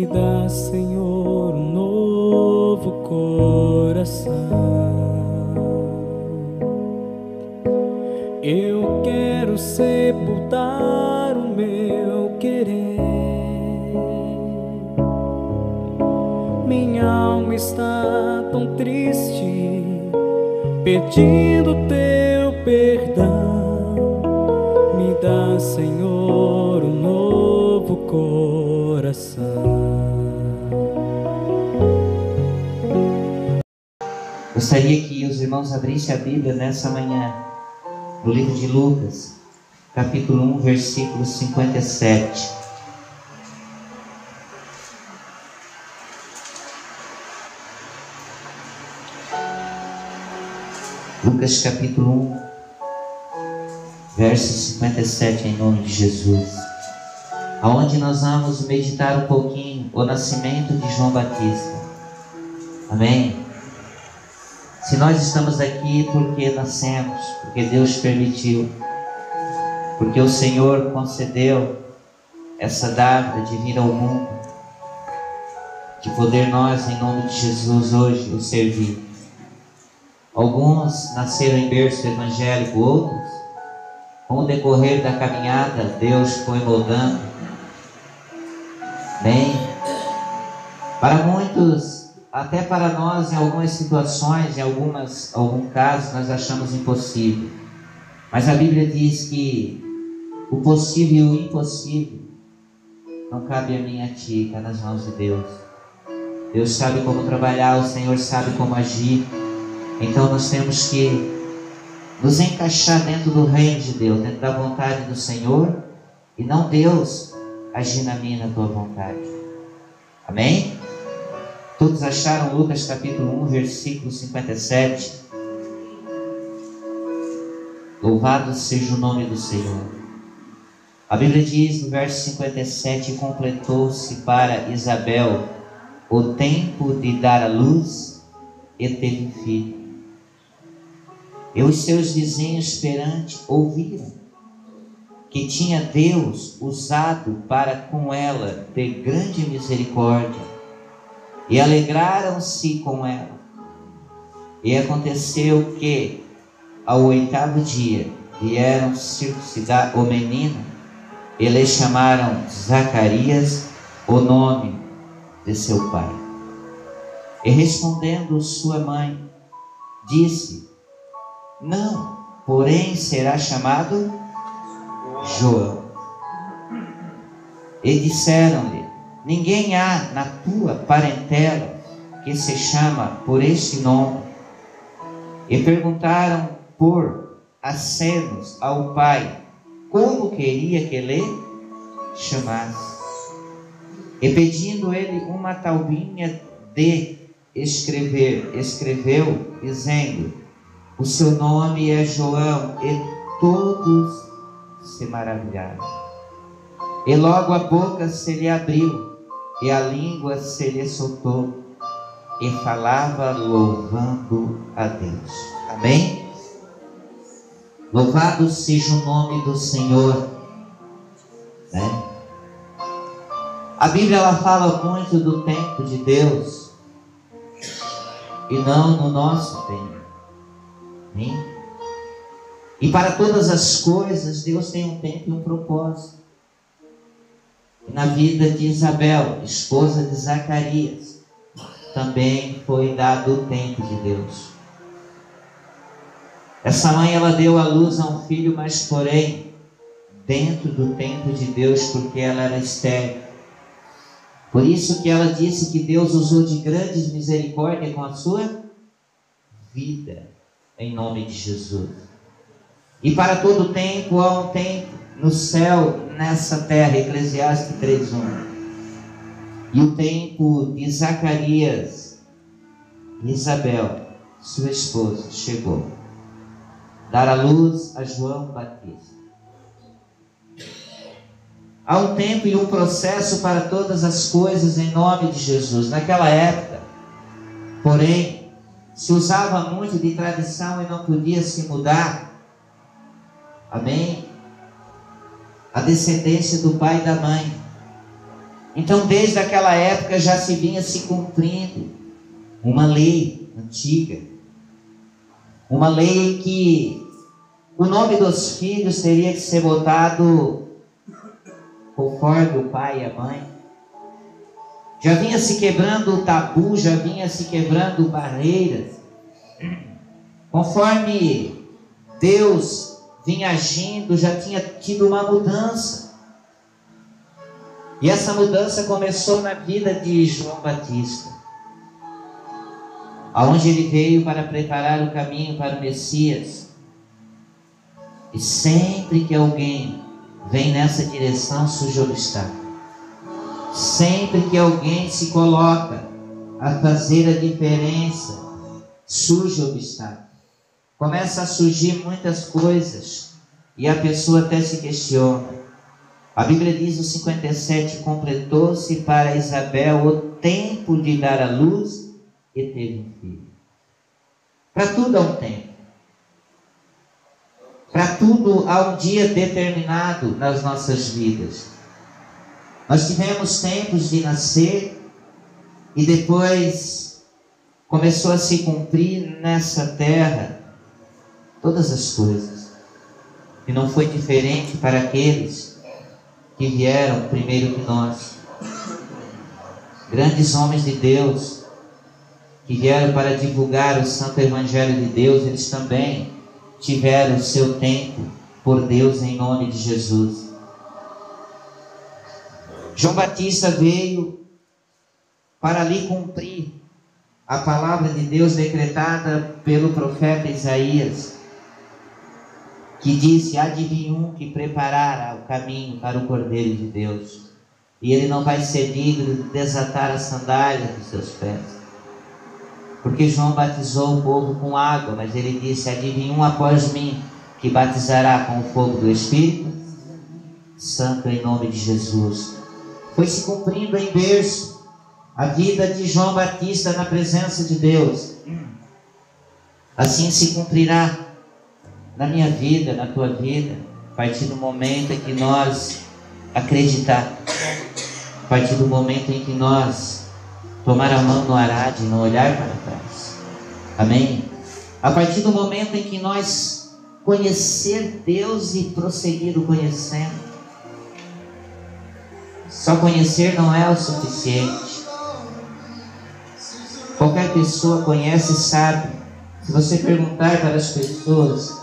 dá, Senhor, um novo coração. Eu quero sepultar o meu querer. Minha alma está tão triste, pedindo teu perdão. Me dá, Senhor, um novo coração. Gostaria que os irmãos abrissem a Bíblia nessa manhã, no livro de Lucas, capítulo 1, versículo 57. Lucas capítulo 1, verso 57, em nome de Jesus. Aonde nós vamos meditar um pouquinho o nascimento de João Batista. Amém? Se nós estamos aqui porque nascemos, porque Deus permitiu, porque o Senhor concedeu essa dádiva de vir ao mundo, de poder nós, em nome de Jesus, hoje o servir. Alguns nasceram em berço evangélico, outros, com o decorrer da caminhada, Deus foi moldando. Bem, para muitos, até para nós, em algumas situações, em algum caso, nós achamos impossível. Mas a Bíblia diz que o possível e o impossível não cabe a mim e a ti, está nas mãos de Deus. Deus sabe como trabalhar, o Senhor sabe como agir. Então nós temos que nos encaixar dentro do reino de Deus, dentro da vontade do Senhor, e não Deus agir na minha e na tua vontade. Amém? Todos acharam Lucas capítulo 1, versículo 57? Louvado seja o nome do Senhor. A Bíblia diz no verso 57: completou-se para Isabel o tempo de dar à luz e teve um filho. E os seus vizinhos perante ouviram que tinha Deus usado para com ela ter grande misericórdia, e alegraram-se com ela. E aconteceu que, ao 8º dia, vieram circuncidar o menino, e lhe chamaram Zacarias, o nome de seu pai. E respondendo sua mãe, disse: não, porém será chamado João. E disseram-lhe: ninguém há na tua parentela que se chama por este nome. E perguntaram por acenos ao pai como queria que lhe chamasse. E pedindo ele uma taubinha de escrever, escreveu, dizendo: o seu nome é João. E todos se maravilharam. E logo a boca se lhe abriu, e a língua se lhe soltou, e falava louvando a Deus. Amém? Louvado seja o nome do Senhor. Né? A Bíblia ela fala muito do tempo de Deus, e não no nosso tempo. Amém? E para todas as coisas, Deus tem um tempo e um propósito. E na vida de Isabel, esposa de Zacarias, também foi dado o tempo de Deus. Essa mãe, ela deu à luz a um filho, mas porém, dentro do tempo de Deus, porque ela era estéril. Por isso que ela disse que Deus usou de grandes misericórdia com a sua vida, em nome de Jesus. E para todo tempo há um tempo no céu, nessa terra. Eclesiastes 3:1. E o tempo de Zacarias e Isabel, sua esposa, chegou. Dar à luz a João Batista. Há um tempo e um processo para todas as coisas em nome de Jesus. Naquela época, porém, se usava muito de tradição e não podia se mudar. Amém? A descendência do pai e da mãe. Então, desde aquela época já se vinha se cumprindo uma lei antiga, uma lei em que o nome dos filhos teria que ser botado conforme o pai e a mãe. Já vinha se quebrando o tabu, já vinha se quebrando barreiras. Conforme Deus vinha agindo, já tinha tido uma mudança. E essa mudança começou na vida de João Batista, aonde ele veio para preparar o caminho para o Messias. E sempre que alguém vem nessa direção, surge obstáculo. Sempre que alguém se coloca a fazer a diferença, surge obstáculo. Começa a surgir muitas coisas e a pessoa até se questiona. A Bíblia diz, o 57, completou-se para Isabel o tempo de dar à luz e teve um filho. Para tudo há um tempo. Para tudo há um dia determinado nas nossas vidas. Nós tivemos tempos de nascer e depois começou a se cumprir nessa terra todas as coisas. E não foi diferente para aqueles que vieram primeiro que nós. Grandes homens de Deus que vieram para divulgar o santo evangelho de Deus, eles também tiveram o seu tempo por Deus em nome de Jesus. João Batista veio para ali cumprir a palavra de Deus decretada pelo profeta Isaías, que disse: há de vir um que preparará o caminho para o Cordeiro de Deus, e ele não vai ser digno de desatar as sandálias dos seus pés. Porque João batizou o povo com água, mas ele disse: há de vir um após mim, que batizará com o fogo do Espírito Santo em nome de Jesus. Foi se cumprindo em berço a vida de João Batista na presença de Deus. Assim se cumprirá na minha vida, na tua vida, a partir do momento em que nós acreditar, a partir do momento em que nós tomar a mão no arado e não olhar para trás. Amém? A partir do momento em que nós conhecer Deus e prosseguir o conhecendo. Só conhecer não é o suficiente. Qualquer pessoa conhece e sabe. Se você perguntar para as pessoas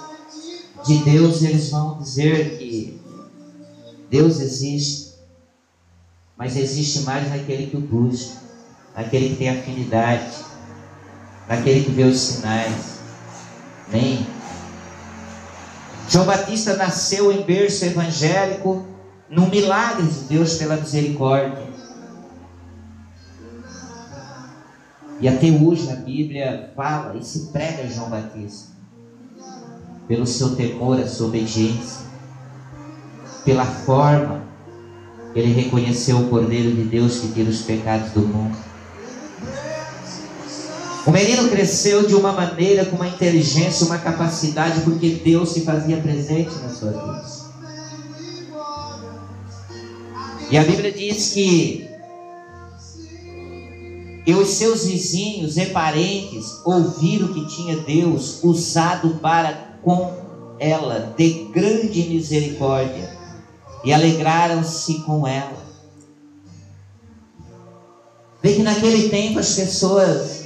de Deus, eles vão dizer que Deus existe, mas existe mais naquele que o busca, naquele que tem afinidade, naquele que vê os sinais. Amém? João Batista nasceu em berço evangélico, num milagre de Deus pela misericórdia. E até hoje a Bíblia fala e se prega João Batista, pelo seu temor, a sua obediência, pela forma que ele reconheceu o Cordeiro de Deus que tira os pecados do mundo. O menino cresceu de uma maneira, com uma inteligência, uma capacidade, porque Deus se fazia presente na sua vida. E a Bíblia diz que os seus vizinhos e parentes ouviram que tinha Deus usado para com ela de grande misericórdia e alegraram-se com ela. Vê que naquele tempo as pessoas,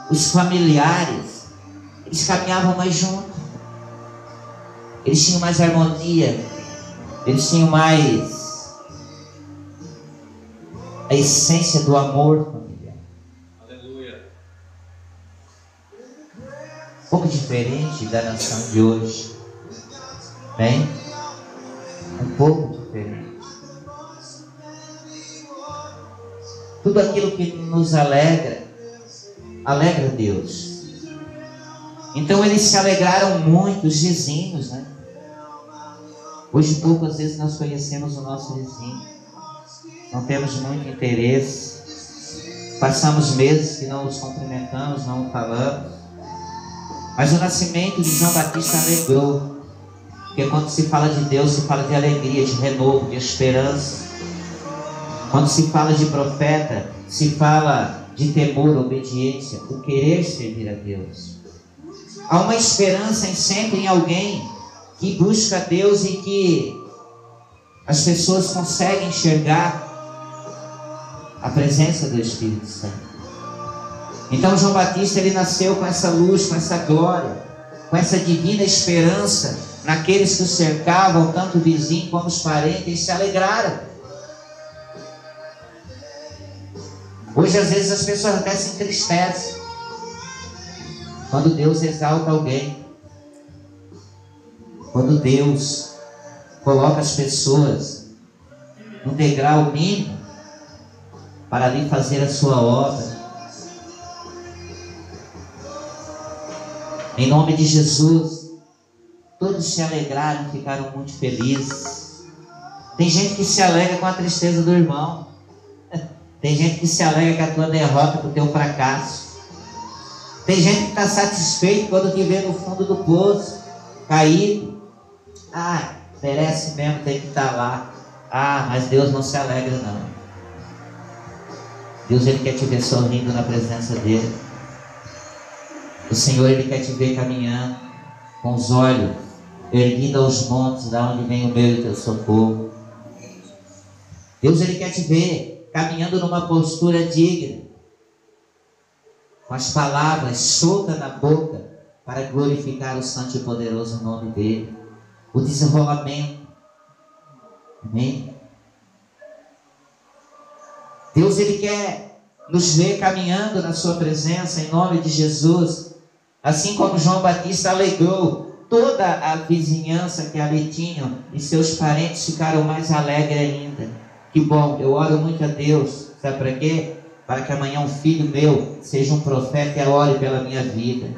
os familiares, eles caminhavam mais juntos, eles tinham mais harmonia, eles tinham mais a essência do amor familiar. Aleluia. Um pouco diferente da nação de hoje, bem? Um pouco diferente. Tudo aquilo que nos alegra, alegra Deus. Então eles se alegraram muito, os vizinhos, né? Hoje poucas vezes nós conhecemos o nosso vizinho. Não temos muito interesse. Passamos meses que não nos cumprimentamos, não falamos. Mas o nascimento de João Batista alegrou. Porque quando se fala de Deus, se fala de alegria, de renovo, de esperança. Quando se fala de profeta, se fala de temor, obediência, o querer servir a Deus. Há uma esperança sempre em alguém que busca a Deus e que as pessoas conseguem enxergar a presença do Espírito Santo. Então João Batista, ele nasceu com essa luz, com essa glória, com essa divina esperança naqueles que o cercavam, tanto o vizinho como os parentes, se alegraram. Hoje às vezes as pessoas até se entristecem quando Deus exalta alguém, quando Deus coloca as pessoas no degrau mínimo para ali fazer a sua obra. Em nome de Jesus, todos se alegraram, ficaram muito felizes. Tem gente que se alegra com a tristeza do irmão. Tem gente que se alegra com a tua derrota, com o teu fracasso. Tem gente que está satisfeito quando te vê no fundo do poço, caído. Ah, merece mesmo, tem que estar lá. Ah, mas Deus não se alegra não. Deus, ele quer te ver sorrindo na presença dele. O Senhor, ele quer te ver caminhando com os olhos erguidos aos montes, da onde vem o meu e o teu socorro. Deus, ele quer te ver caminhando numa postura digna, com as palavras soltas na boca, para glorificar o santo e poderoso nome dele. O desenrolamento. Amém? Deus, ele quer nos ver caminhando na sua presença, em nome de Jesus. Assim como João Batista alegrou toda a vizinhança que ali tinham, e seus parentes ficaram mais alegres ainda. Que bom, eu oro muito a Deus, sabe para quê? Para que amanhã um filho meu seja um profeta e ore pela minha vida.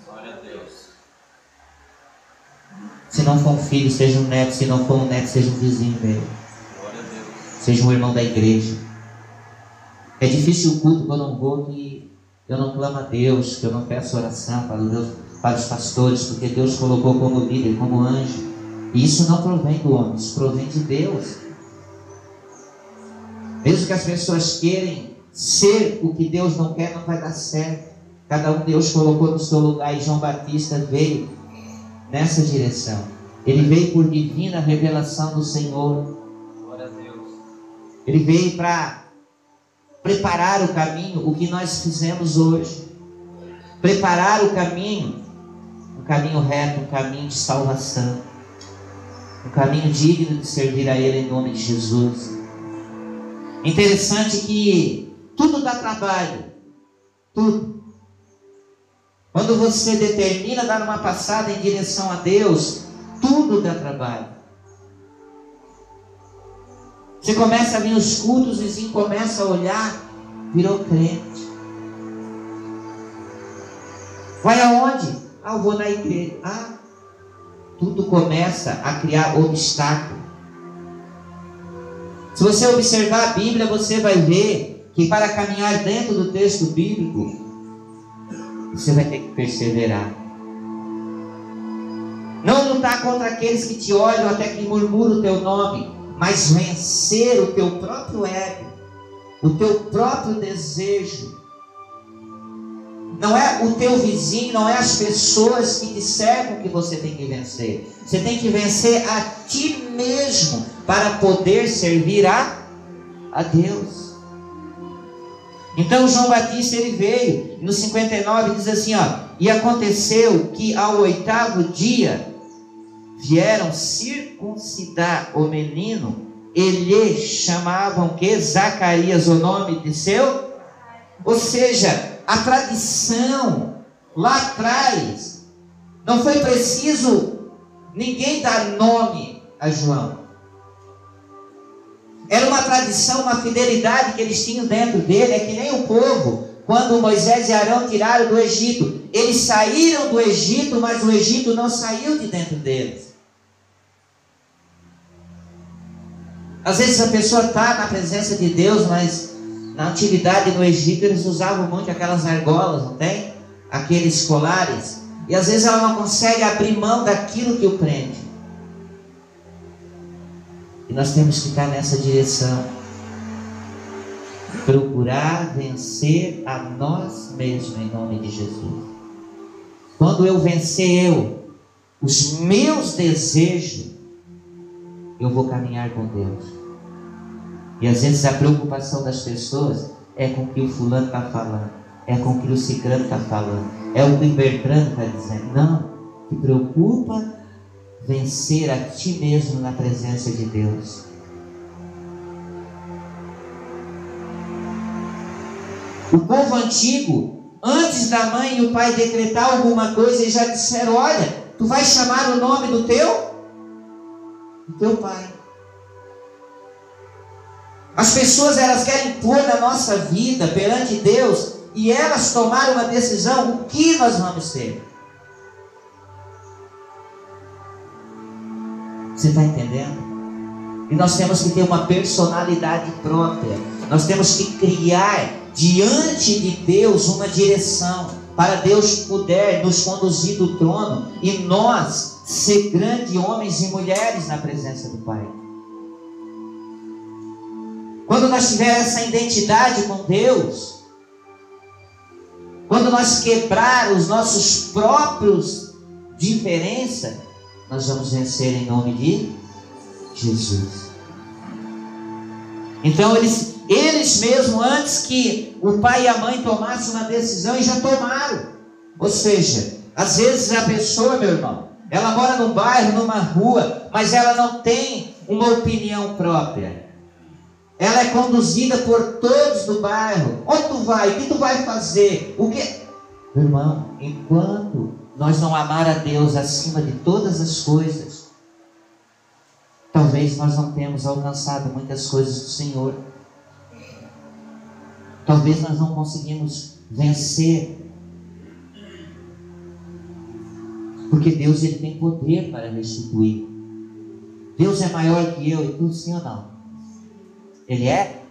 Glória a Deus. Se não for um filho, seja um neto. Se não for um neto, seja um vizinho meu. Glória a Deus. Seja um irmão da igreja. É difícil o culto que eu não vou, que eu não clamo a Deus, que eu não peço oração para os pastores, porque Deus colocou como líder, como anjo. E isso não provém do homem, isso provém de Deus. Mesmo que as pessoas queiram ser o que Deus não quer, não vai dar certo. Cada um Deus colocou no seu lugar, e João Batista veio nessa direção. Ele veio por divina revelação do Senhor. Glória a Deus. Ele veio para preparar o caminho, o que nós fizemos hoje. Preparar o caminho, um caminho reto, um caminho de salvação, um caminho digno de servir a Ele em nome de Jesus. Interessante que tudo dá trabalho, tudo. Quando você determina dar uma passada em direção a Deus, tudo dá trabalho. Você começa a vir os cultos, o vizinho começa a olhar, virou crente. Vai aonde? Ah, eu vou na igreja. Ah, tudo começa a criar obstáculo. Se você observar a Bíblia, você vai ver que para caminhar dentro do texto bíblico, você vai ter que perseverar. Não lutar contra aqueles que te olham, até que murmuram o teu nome, mas vencer o teu próprio ego, o teu próprio desejo. Não é o teu vizinho, não é as pessoas que te cercam que você tem que vencer. Você tem que vencer a ti mesmo para poder servir a Deus. Então João Batista, ele veio, no 59 diz assim, e aconteceu que ao 8º dia vieram circuncidar o menino, e lhe chamavam que Zacarias, o nome de seu. Ou seja, a tradição lá atrás, não foi preciso ninguém dar nome a João. Era uma tradição, uma fidelidade que eles tinham dentro dele. É que nem o povo, quando Moisés e Arão tiraram do Egito. Eles saíram do Egito, mas o Egito não saiu de dentro deles. Às vezes a pessoa está na presença de Deus, mas na antiguidade no Egito eles usavam muito aquelas argolas, não tem? Aqueles colares. E às vezes ela não consegue abrir mão daquilo que o prende. E nós temos que estar nessa direção. Procurar vencer a nós mesmos em nome de Jesus. Quando eu vencer os meus desejos, eu vou caminhar com Deus. E às vezes a preocupação das pessoas é com o que o fulano está falando, é com o que o ciclano está falando, é o que o Bertrano está dizendo. Não, te preocupa vencer a ti mesmo na presença de Deus. O povo antigo, antes da mãe e o pai decretar alguma coisa, eles já disseram: olha, tu vais chamar o nome do teu pai. As pessoas, elas querem pôr na nossa vida perante Deus, e elas tomaram uma decisão: o que nós vamos ser? Você está entendendo? E nós temos que ter uma personalidade própria. Nós temos que criar diante de Deus uma direção, para Deus poder nos conduzir do trono e nós ser grandes homens e mulheres na presença do Pai. Quando nós tivermos essa identidade com Deus, quando nós quebrar os nossos próprios diferenças, nós vamos vencer em nome de Jesus. Então eles mesmo, antes que o pai e a mãe tomassem uma decisão, eles já tomaram. Ou seja, às vezes a pessoa, meu irmão, ela mora num bairro, numa rua, mas ela não tem uma opinião própria. Ela é conduzida por todos do bairro. Onde tu vai? O que tu vai fazer? O que? Meu irmão, enquanto nós não amar a Deus acima de todas as coisas, talvez nós não tenhamos alcançado muitas coisas do Senhor. Talvez nós não conseguimos vencer. Porque Deus, Ele tem poder para restituir. Deus é maior que eu e tu, sim ou não? Ele é?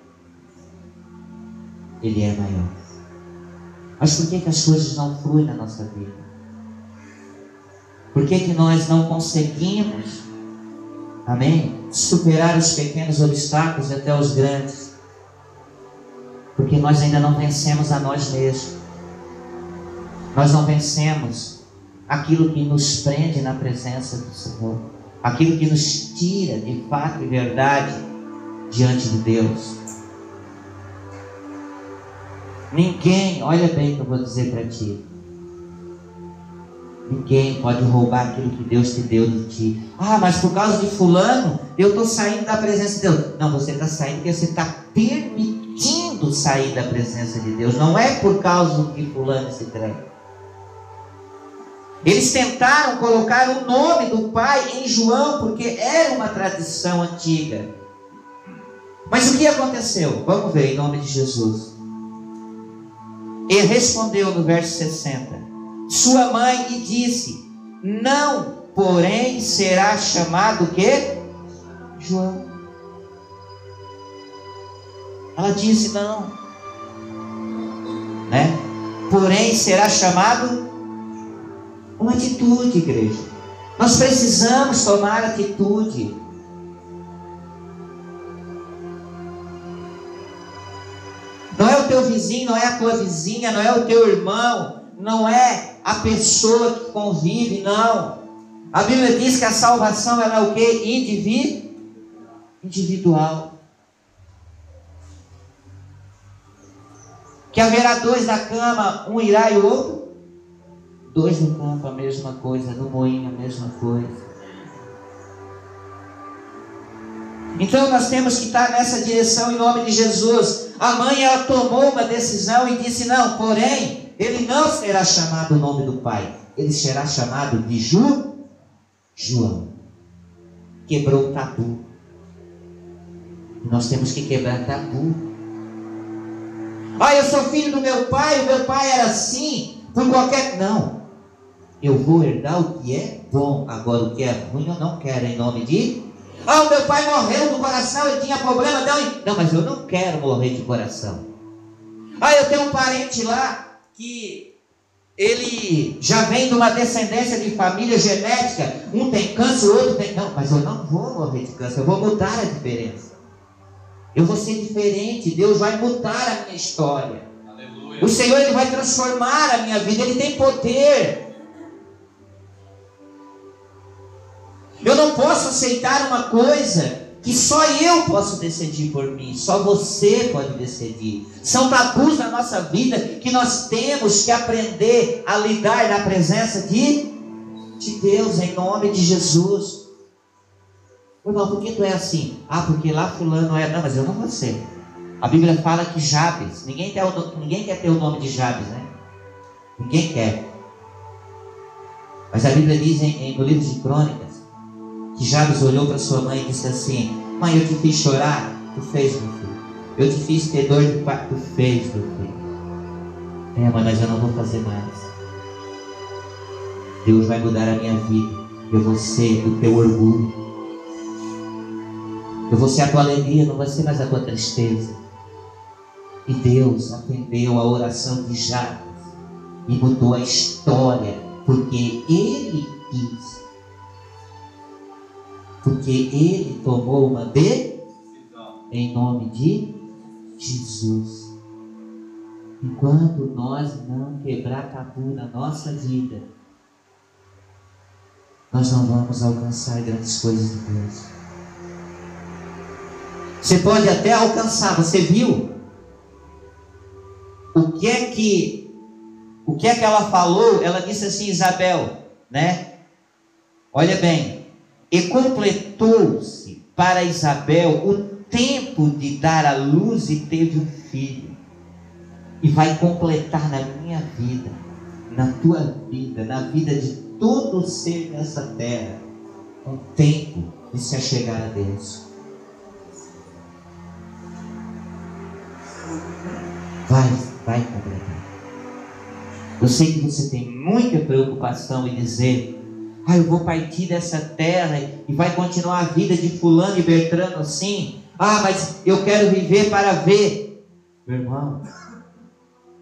Ele é maior. Mas por que as coisas não fluem na nossa vida? Por que nós não conseguimos, amém, superar os pequenos obstáculos até os grandes? Porque nós ainda não vencemos a nós mesmos. Nós não vencemos aquilo que nos prende na presença do Senhor, aquilo que nos tira de fato e verdade diante de Deus. Ninguém, olha bem o que eu vou dizer para ti, ninguém pode roubar aquilo que Deus te deu de ti. Ah, mas por causa de fulano eu estou saindo da presença de Deus. Não, você está saindo porque você está permitindo sair da presença de Deus. Não é por causa do que fulano se trata. Eles tentaram colocar o nome do pai em João, porque era uma tradição antiga. Mas o que aconteceu? Vamos ver em nome de Jesus. Ele respondeu no verso 60. Sua mãe lhe disse: não, porém será chamado o quê? João. Ela disse não, né? Porém será chamado. Uma atitude, igreja. Nós precisamos tomar atitude. Não é o teu vizinho, não é a tua vizinha, não é o teu irmão, não é a pessoa que convive, não. A Bíblia diz que a salvação ela é o quê? Individual. Que haverá dois na cama, um irá e o outro? Dois no campo, a mesma coisa, no moinho, a mesma coisa. Então nós temos que estar nessa direção em nome de Jesus. A mãe, ela tomou uma decisão e disse não, porém, ele não será chamado o nome do pai. Ele será chamado de João. Quebrou o tabu. Nós temos que quebrar tabu. Ah, eu sou filho do meu pai, o meu pai era assim, por qualquer... Não. Eu vou herdar o que é bom. Agora o que é ruim eu não quero em nome de... Ah, o meu pai morreu do coração, ele tinha problema. Não, mas eu não quero morrer de coração. Ah, eu tenho um parente lá que ele já vem de uma descendência de família genética. Um tem câncer, o outro tem... Não, mas eu não vou morrer de câncer, eu vou mudar a diferença. Eu vou ser diferente. Deus vai mudar a minha história. Aleluia. O Senhor, Ele vai transformar a minha vida. Ele tem poder. Eu não posso aceitar uma coisa que só eu posso decidir por mim. Só você pode decidir. São tabus na nossa vida que nós temos que aprender a lidar na presença de Deus, em nome de Jesus. Irmão, por que tu é assim? Ah, porque lá fulano é. Não, mas eu não vou ser. A Bíblia fala que Jabes, ninguém quer ter o nome de Jabes, né? Ninguém quer. Mas a Bíblia diz no livro de Crônicas que Jabes olhou para sua mãe e disse assim: mãe, eu te fiz chorar, tu fez, meu filho. Eu te fiz ter dor de parto, tu fez, meu filho. É, mãe, mas eu não vou fazer mais. Deus vai mudar a minha vida. Eu vou ser o teu orgulho. Eu vou ser a tua alegria, não vai ser mais a tua tristeza. E Deus atendeu a oração de Jabes e mudou a história, porque Ele quis. Porque Ele tomou uma decisão em nome de Jesus. Enquanto nós não quebrar tabu na nossa vida, nós não vamos alcançar grandes coisas de Deus. Você pode até alcançar, você viu? O que é que ela falou? Ela disse assim, Isabel, né? Olha bem, e completou-se para Isabel o tempo de dar à luz e teve um filho. E vai completar na minha vida, na tua vida, na vida de todo ser nessa terra, um tempo de se achegar a Deus. Vai completar. Eu sei que você tem muita preocupação em dizer: eu vou partir dessa terra e vai continuar a vida de fulano e Bertrano assim. Mas eu quero viver para ver. Meu irmão,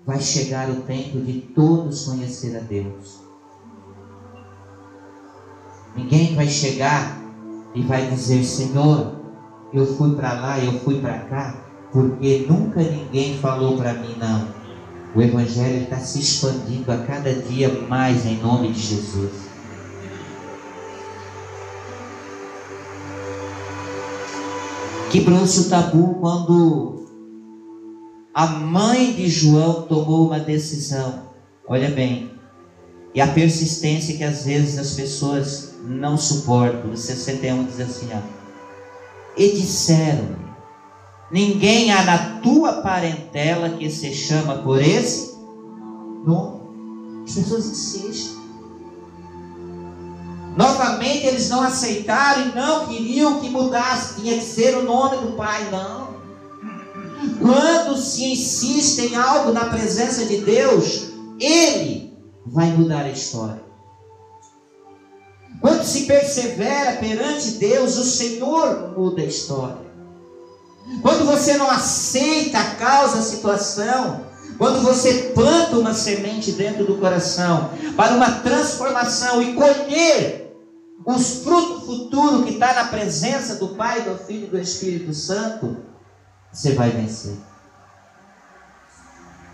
vai chegar o tempo de todos conhecer a Deus. Ninguém vai chegar e vai dizer: Senhor, eu fui para lá, eu fui para cá, porque nunca ninguém falou para mim. Não. O Evangelho está se expandindo a cada dia mais em nome de Jesus. Quebrou-se o tabu quando a mãe de João tomou uma decisão. Olha bem, e a persistência que às vezes as pessoas não suportam. O 61 diz assim: e disseram: ninguém há na tua parentela que se chama por esse nome. As pessoas insistem. Novamente eles não aceitaram e não queriam que mudasse. Tinha que ser o nome do pai. Não. Quando se insiste em algo na presença de Deus, Ele vai mudar a história. Quando se persevera perante Deus, o Senhor muda a história. Quando você não aceita a causa, a situação, quando você planta uma semente dentro do coração para uma transformação e colher os frutos futuros que está na presença do Pai, do Filho e do Espírito Santo, você vai vencer.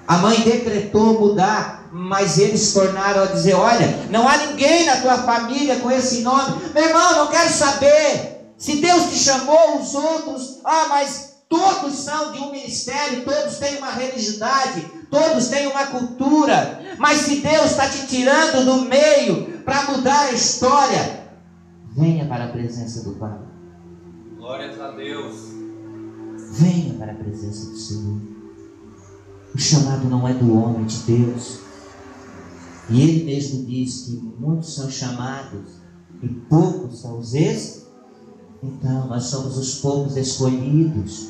A mãe decretou mudar, mas eles tornaram a dizer: olha, não há ninguém na tua família com esse nome. Meu irmão, não quero saber. Se Deus te chamou, os outros, mas todos são de um ministério, todos têm uma religiosidade, todos têm uma cultura. Mas se Deus está te tirando do meio para mudar a história, venha para a presença do Pai. Glórias a Deus. Venha para a presença do Senhor. O chamado não é do homem, é de Deus. E Ele mesmo diz que muitos são chamados e poucos são os escolhidos. Então, nós somos os poucos escolhidos,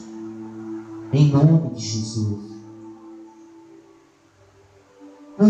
em nome de Jesus. Não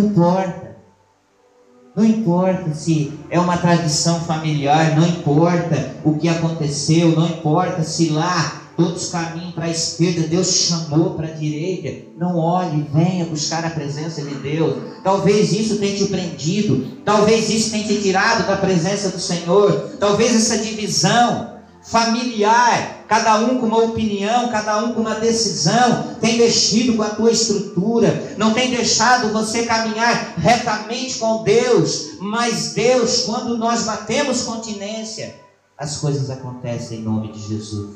importa se é uma tradição familiar, não importa o que aconteceu, não importa se lá todos caminham para a esquerda, Deus chamou para a direita. Não olhe, venha buscar a presença de Deus. Talvez isso tenha te prendido, talvez isso tenha te tirado da presença do Senhor, talvez essa divisão familiar, cada um com uma opinião, cada um com uma decisão, tem mexido com a tua estrutura, não tem deixado você caminhar retamente com Deus. Mas Deus, quando nós batemos continência, as coisas acontecem em nome de Jesus.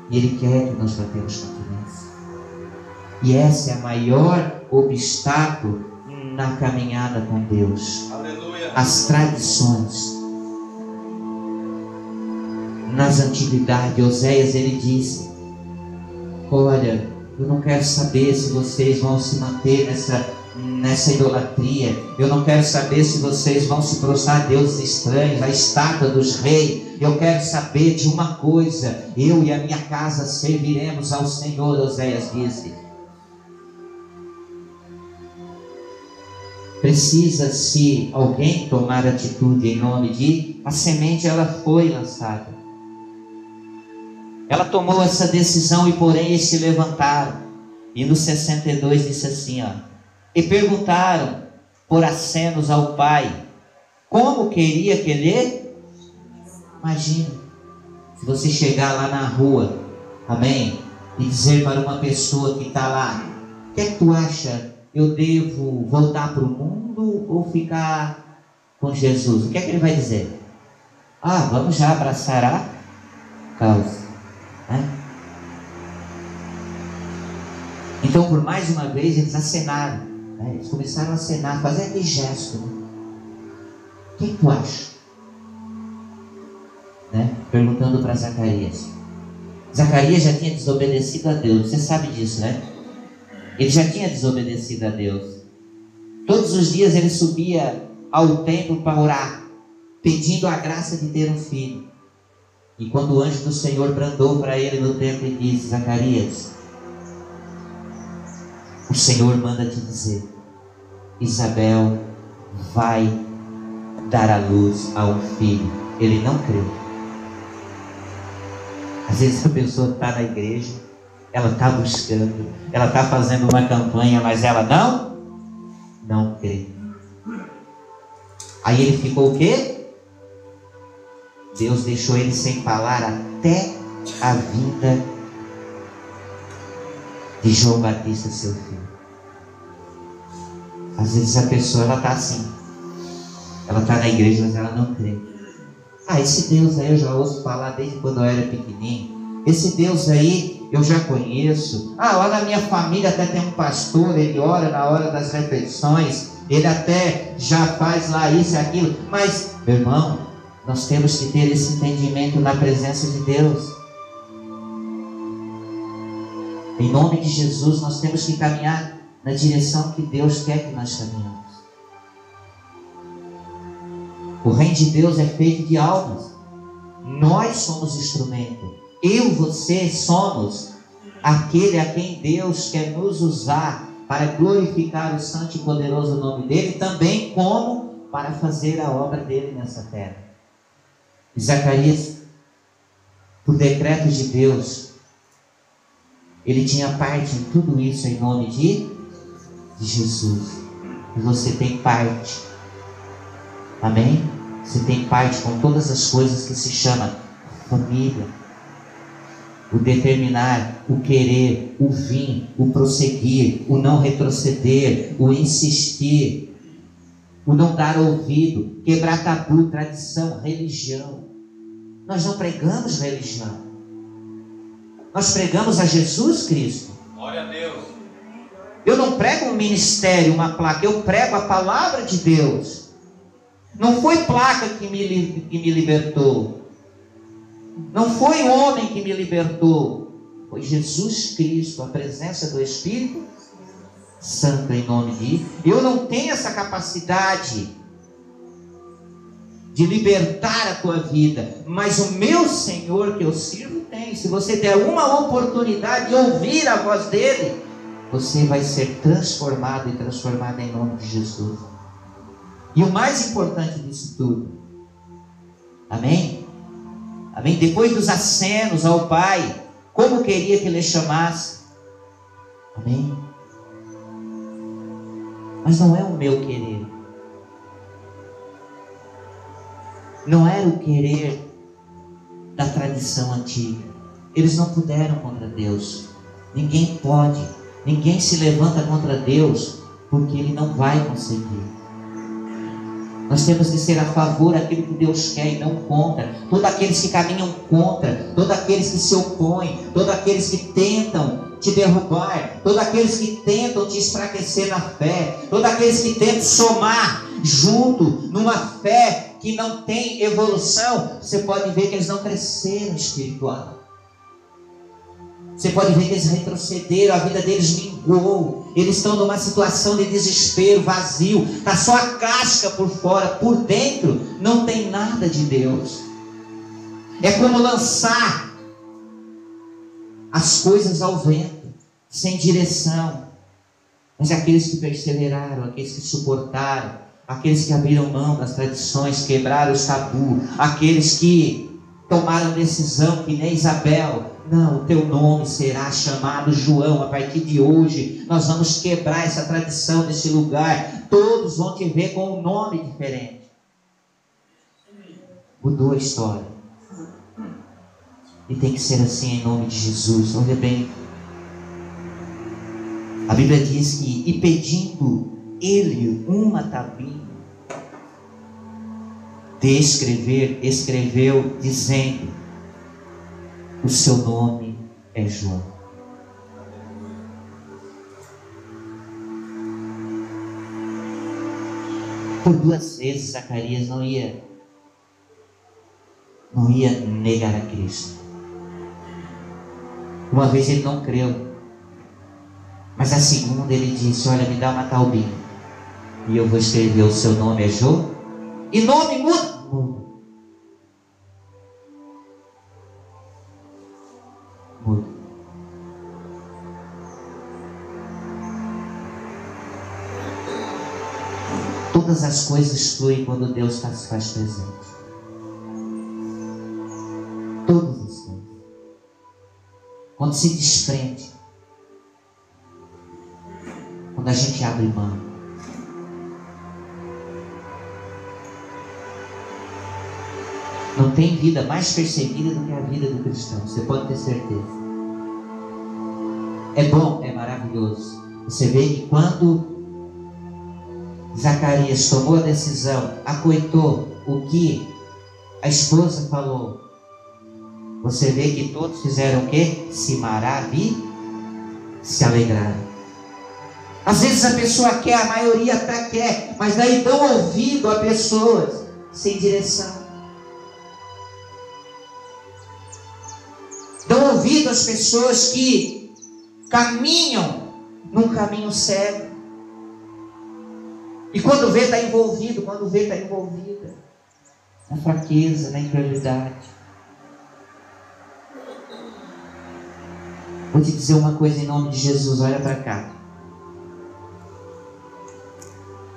E Ele quer que nós batemos continência. E esse é o maior obstáculo na caminhada com Deus. Aleluia. As tradições. Nas antiguidades, Oséias, ele disse: olha, eu não quero saber se vocês vão se manter nessa idolatria. Eu não quero saber se vocês vão se prostrar a deuses estranhos, a estátua dos reis. Eu quero saber de uma coisa: eu e a minha casa serviremos ao Senhor. Oséias disse. Precisa-se alguém tomar atitude em nome de... A semente, ela foi lançada. Ela tomou essa decisão, e porém eles se levantaram. E no 62 disse assim, ó: e perguntaram por acenos ao pai como queria que ele... Imagina, se você chegar lá na rua, amém, e dizer para uma pessoa que está lá: o que é que tu acha? Eu devo voltar para o mundo ou ficar com Jesus? O que é que ele vai dizer? Ah, vamos já abraçar a causa, né? Então, por mais uma vez, eles acenaram, né? Eles começaram a acenar, fazer aquele gesto, né? O que tu acha? Né? Perguntando para Zacarias. Zacarias já tinha desobedecido a Deus, você sabe disso, né? Ele já tinha desobedecido a Deus. Todos os dias ele subia ao templo para orar, pedindo a graça de ter um filho. E quando o anjo do Senhor brandou para ele no templo e disse: Zacarias, o Senhor manda te dizer, Isabel vai dar à luz a um filho. Ele não creu. Às vezes a pessoa está na igreja, ela está buscando, ela está fazendo uma campanha, mas ela não crê. Aí ele ficou o quê? Deus deixou ele sem falar até a vinda de João Batista, seu filho. Às vezes a pessoa, ela está assim, ela está na igreja, mas ela não crê. Ah, esse Deus aí eu já ouço falar desde quando eu era pequenininho. Esse Deus aí eu já conheço. Ah, lá na minha família até tem um pastor, ele ora na hora das refeições, ele até já faz lá isso e aquilo. Mas, meu irmão, nós temos que ter esse entendimento na presença de Deus. Em nome de Jesus, nós temos que caminhar na direção que Deus quer que nós caminhamos. O reino de Deus é feito de almas. Nós somos instrumento. Eu e você somos aquele a quem Deus quer nos usar para glorificar o santo e poderoso nome dele, também como para fazer a obra dele nessa terra. E Zacarias, por decreto de Deus, ele tinha parte em tudo isso em nome de Jesus. E você tem parte. Amém? Você tem parte com todas as coisas que se chama família. O determinar, o querer, o vir, o prosseguir, o não retroceder, o insistir, o não dar ouvido, quebrar tabu, tradição, religião. Nós não pregamos religião. Nós pregamos a Jesus Cristo. Glória a Deus. Eu não prego um ministério, uma placa, eu prego a palavra de Deus. Não foi placa que me libertou. Não foi o homem que me libertou. Foi Jesus Cristo, a presença do Espírito Santo em nome de... Eu não tenho essa capacidade de libertar a tua vida, mas o meu Senhor que eu sirvo tem. Se você der uma oportunidade de ouvir a voz dele, você vai ser transformado e transformada em nome de Jesus. E o mais importante disso tudo, amém? Amém? Depois dos acenos ao Pai, como queria que ele chamasse, amém? Mas não é o meu querer, não era o querer da tradição antiga. Eles não puderam contra Deus. Ninguém pode. Ninguém se levanta contra Deus, porque Ele não vai conseguir. Nós temos que ser a favor daquilo que Deus quer e não contra. Todos aqueles que caminham contra, todos aqueles que se opõem, todos aqueles que tentam te derrubar, todos aqueles que tentam te enfraquecer na fé, todos aqueles que tentam somar junto numa fé que não tem evolução, você pode ver que eles não cresceram espiritual. Você pode ver que eles retrocederam, a vida deles minguou. Eles estão numa situação de desespero, vazio. Está só a casca por fora, por dentro não tem nada de Deus. É como lançar as coisas ao vento, sem direção. Mas aqueles que perseveraram, aqueles que suportaram, aqueles que abriram mão das tradições, quebraram os tabus, aqueles que tomaram decisão que nem Isabel. Não, o teu nome será chamado João. A partir de hoje nós vamos quebrar essa tradição desse lugar. Todos vão te ver com um nome diferente. Mudou a história. E tem que ser assim em nome de Jesus. Olha bem, a Bíblia diz que, e pedindo ele uma tabuinha de escrever, escreveu dizendo: o seu nome é João. Por 2 vezes Zacarias não ia negar a Cristo. Uma vez ele não creu, mas a segunda ele disse: olha, me dá uma taubinha e eu vou escrever o seu nome é João. E nome muda. Todas as coisas fluem quando Deus se faz presente. Todas as coisas. Quando se desprende. Quando a gente abre mão. Não tem vida mais perseguida do que a vida do cristão. Você pode ter certeza. É bom, é maravilhoso. Você vê que quando Zacarias tomou a decisão, acoitou o que a esposa falou, você vê que todos fizeram o quê? Se maravilharam, se alegraram. Às vezes a pessoa quer, a maioria até quer, mas daí dão ouvido a pessoas sem direção. Dão ouvido às pessoas que caminham num caminho cego. E quando vê, está envolvido. Quando vê, está envolvida na fraqueza, na incredulidade. Vou te dizer uma coisa em nome de Jesus. Olha para cá.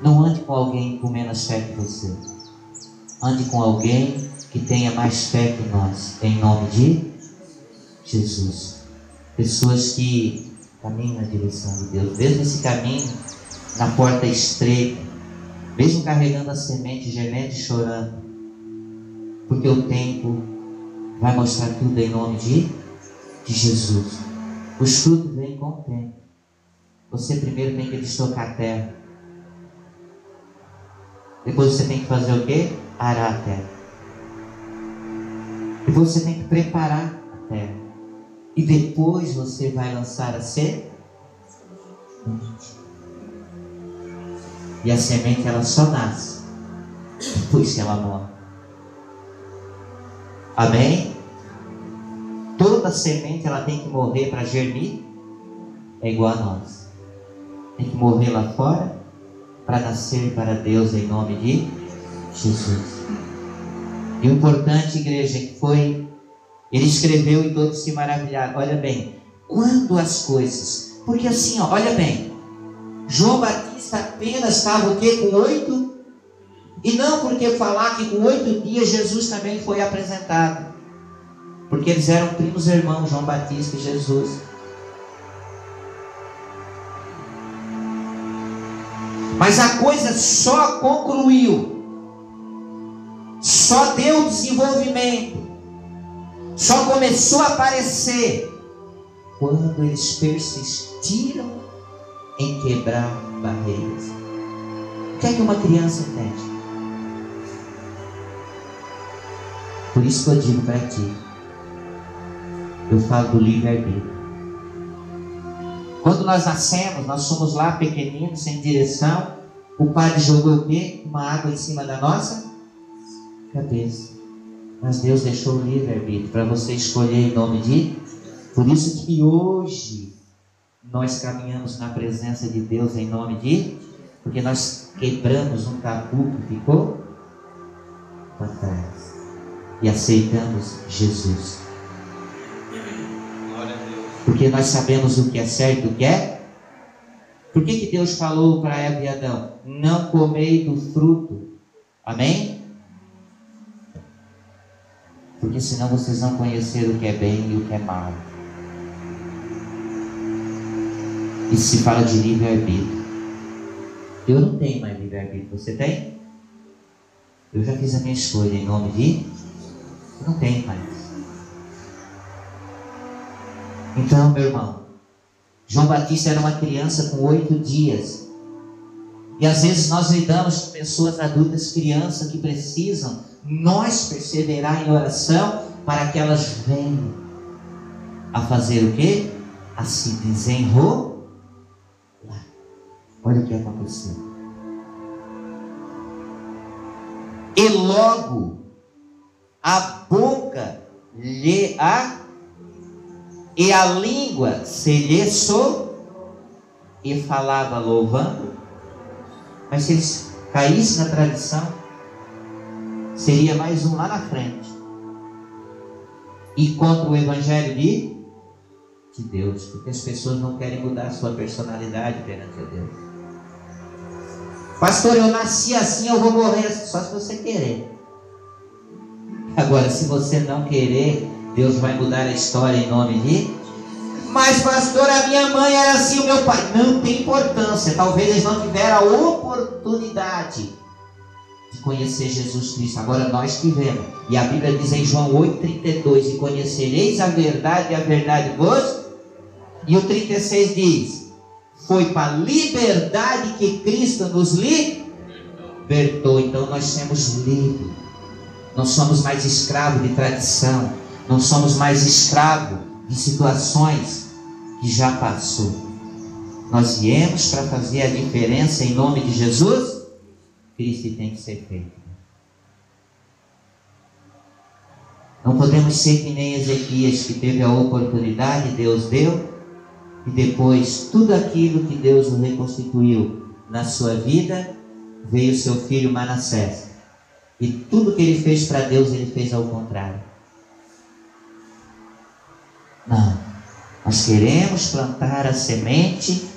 Não ande com alguém com menos fé que você. Ande com alguém que tenha mais fé que nós. Em nome de Jesus. Pessoas que caminham na direção de Deus. Mesmo esse caminho na porta estreita, mesmo carregando a semente, gemendo e chorando, porque o tempo vai mostrar tudo em nome de Jesus. Os frutos vêm com o tempo. Você primeiro tem que destocar a terra. Depois você tem que fazer o quê? Arar a terra. Depois você tem que preparar a terra. E depois você vai lançar a semente. E a semente ela só nasce depois que ela morre. Amém? Toda semente ela tem que morrer para germinar. É igual a nós. Tem que morrer lá fora para nascer para Deus em nome de Jesus. E o importante, igreja, que foi, ele escreveu e todos se maravilharam. Olha bem, quando as coisas, porque assim, ó, olha bem, João Batista apenas estava o quê? Com 8? E não porque falar que com 8 dias Jesus também foi apresentado. Porque eles eram primos irmãos, João Batista e Jesus. Mas a coisa só concluiu, só deu desenvolvimento só começou a aparecer quando eles persistiram em quebrar barreiras. O que é que uma criança entende? Por isso que eu digo para ti, eu falo do livre-arbítrio. Quando nós nascemos, nós somos lá pequeninos, sem direção. O padre jogou o quê? Uma água em cima da nossa cabeça. Mas Deus deixou o livre-arbítrio para você escolher em nome de... Por isso que hoje nós caminhamos na presença de Deus em nome de... Porque nós quebramos um tabu que ficou para trás e aceitamos Jesus. Porque nós sabemos o que é certo e o que é. Por que Deus falou para Eva e Adão? Não comei do fruto. Amém? Porque senão vocês vão conhecer o que é bem e o que é mal. Isso se fala de livre-arbítrio. Eu não tenho mais livre-arbítrio. Você tem? Eu já fiz a minha escolha em nome de... Eu não tenho mais. Então, meu irmão, João Batista era uma criança com 8 dias. E às vezes nós lidamos com pessoas adultas, crianças que precisam nós perseverar em oração para que elas venham a fazer o quê? A se desenrolar. Olha o que aconteceu. E logo a boca lhe e a língua se lhe e falava louvando. Mas se eles caíssem na tradição, seria mais um lá na frente. E contra o evangelho de Deus, porque as pessoas não querem mudar a sua personalidade perante a Deus. Pastor, eu nasci assim, eu vou morrer só se você querer. Agora, se você não querer, Deus vai mudar a história em nome de... Mas pastor, a minha mãe era assim, o meu pai... Não tem importância. Talvez eles não tiveram a oportunidade de conhecer Jesus Cristo. Agora nós tivemos. E a Bíblia diz em João 8,32: e conhecereis a verdade, e a verdade vos... E o 36 diz: foi para a liberdade que Cristo nos libertou. Então nós somos livres. Não somos mais escravos de tradição. Não somos mais escravos de situações que já passou. Nós viemos para fazer a diferença em nome de Jesus. Cristo tem que ser feito. Não podemos ser que nem Ezequias, que teve a oportunidade, Deus deu, e depois tudo aquilo que Deus o reconstituiu na sua vida, veio seu filho Manassés. E tudo que ele fez para Deus, ele fez ao contrário. Não, nós queremos plantar a semente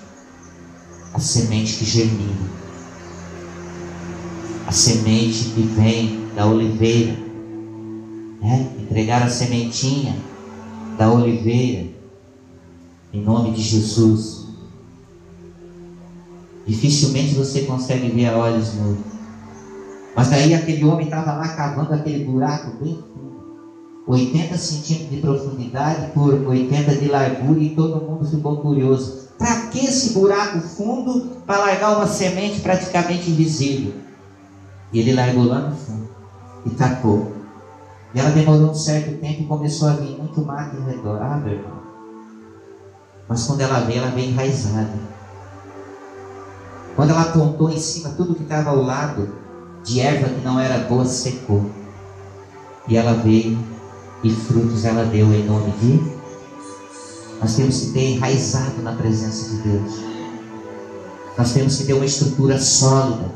que germina, a semente que vem da oliveira, né? Entregar a sementinha da oliveira, em nome de Jesus. Dificilmente você consegue ver a olhos nus, mas daí aquele homem estava lá cavando aquele buraco bem fundo, 80 centímetros de profundidade por 80 de largura, e todo mundo ficou curioso. Para que esse buraco fundo? Para largar uma semente praticamente invisível. E ele largou lá no fundo e tacou. E ela demorou um certo tempo e começou a vir muito mato ao redor. Ah, meu irmão. Mas quando ela veio enraizada. Quando ela apontou em cima, tudo que estava ao lado de erva que não era boa secou. E ela veio e frutos ela deu em nome de... Nós temos que ter enraizado na presença de Deus. Nós temos que ter uma estrutura sólida.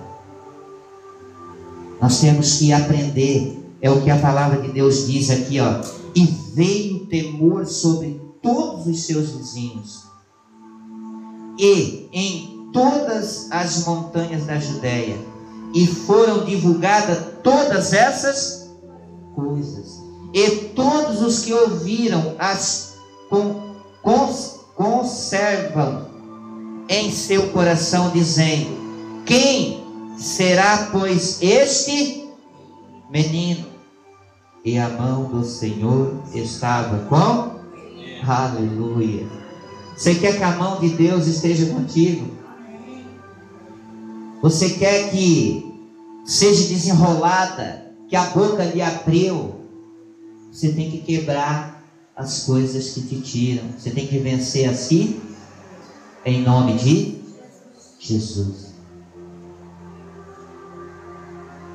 Nós temos que aprender. É o que a palavra de Deus diz aqui, ó. E veio temor sobre todos os seus vizinhos. E em todas as montanhas da Judéia. E foram divulgadas todas essas coisas. E todos os que ouviram as conservam em seu coração, dizendo: quem será, pois, este menino? e a mão do Senhor estava com? Aleluia. Você quer que a mão de Deus esteja contigo? Você quer que seja desenrolada, que a boca lhe abriu? Você tem que quebrar as coisas que te tiram. Você tem que vencer a si, em nome de Jesus.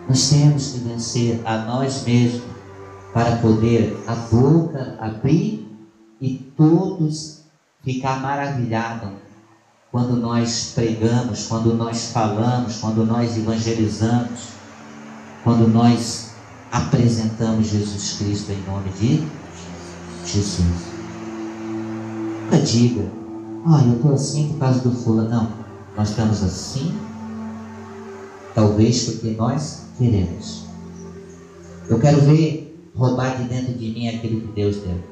Nós temos que vencer a nós mesmos para poder a boca abrir e todos ficar maravilhados quando nós pregamos, quando nós falamos, quando nós evangelizamos, quando nós apresentamos Jesus Cristo em nome de Jesus. Nunca diga, eu estou assim por causa do fulano. Não, nós estamos assim, talvez porque nós queremos. Eu quero ver roubar de dentro de mim aquilo que Deus deu.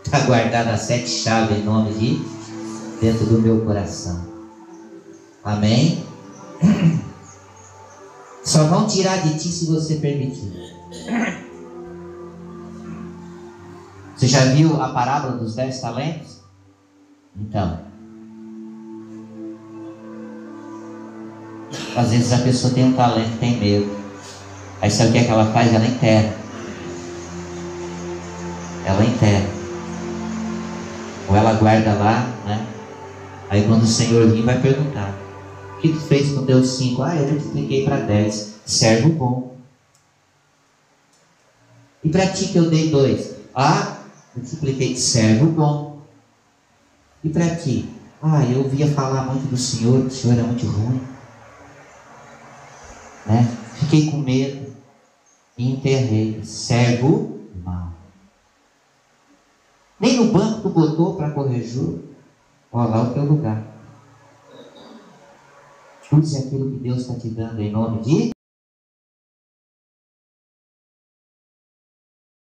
Está guardado as 7 chaves em nome de dentro do meu coração. Amém? Só vão tirar de ti se você permitir. Você já viu a parábola dos 10 talentos? Então, às vezes a pessoa tem um talento, tem medo. Aí sabe o que é que ela faz? Ela enterra. Ela enterra. Ou ela guarda lá, né? Aí quando o Senhor vir, vai perguntar: o que tu fez com teus 5? Eu multipliquei para 10. Servo bom. E para ti que eu dei 2? Multipliquei. Servo bom. E para ti? Eu ouvia falar muito do Senhor, que o Senhor é muito ruim, né? Fiquei com medo e enterrei. Servo mau. Nem no banco tu botou para correr juro. Olha lá o teu lugar. Use aquilo que Deus está te dando em nome de